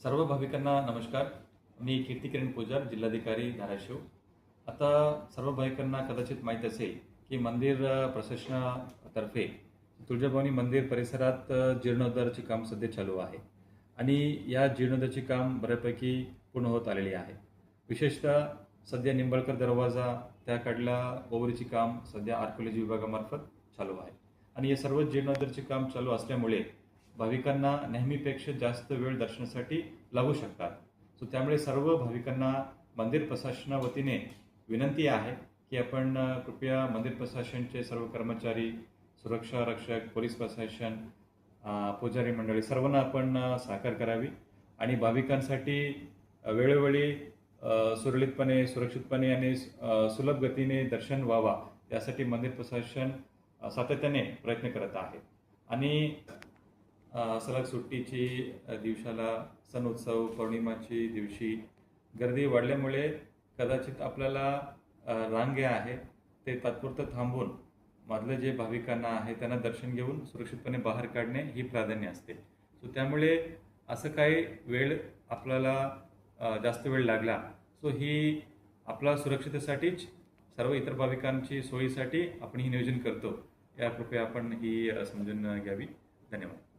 सर्व भाविकांना नमस्कार. मी कीर्ती किरण पुजार, जिल्हाधिकारी धाराशिव. आता सर्व भाविकांना कदाचित माहीत असेल की मंदिर प्रशासनातर्फे तुळजाभवानी मंदिर परिसरात जीर्णोद्धाराचे काम सध्या चालू आहे आणि या जीर्णोद्धाराचे काम बऱ्यापैकी पूर्ण होत आलेले आहे. विशेषतः सध्या निंबाळकर दरवाजा त्याकडला ओवरीचे काम सध्या आर्किओलॉजी विभागामार्फत चालू आहे आणि हे सर्व जीर्णोद्धाराचे काम चालू असल्यामुळे भाविकांना नेहमीपेक्षा जास्त वेळ दर्शनासाठी लागू शकतात. सो त्यामुळे सर्व भाविकांना मंदिर प्रशासनावतीने विनंती आहे की आपण कृपया मंदिर प्रशासनचे सर्व कर्मचारी, सुरक्षा रक्षक, पोलीस प्रशासन, पुजारी मंडळी सर्वांना आपण सहकार्य करावी आणि भाविकांसाठी वेळोवेळी सुरळीतपणे, सुरक्षितपणे आणि सुलभ गतीने दर्शन व्हावा यासाठी मंदिर प्रशासन सातत्याने प्रयत्न करत आहे. आणि सलग सुट्टीची दिवसाला, सण उत्सव, पौर्णिमाची दिवशी गर्दी वाढल्यामुळे कदाचित आपल्याला रांगे आहे ते तात्पुरतं थांबून मधलं जे भाविकांना आहे त्यांना दर्शन घेऊन सुरक्षितपणे बाहेर काढणे ही प्राधान्य असते. सो त्यामुळे असं काही वेळ आपल्याला जास्त वेळ लागला सो ही आपल्या सुरक्षिततेसाठीच सर्व इतर भाविकांची सोयीसाठी आपण ही नियोजन करतो. या कृपया आपण ही समजून घ्यावी. धन्यवाद.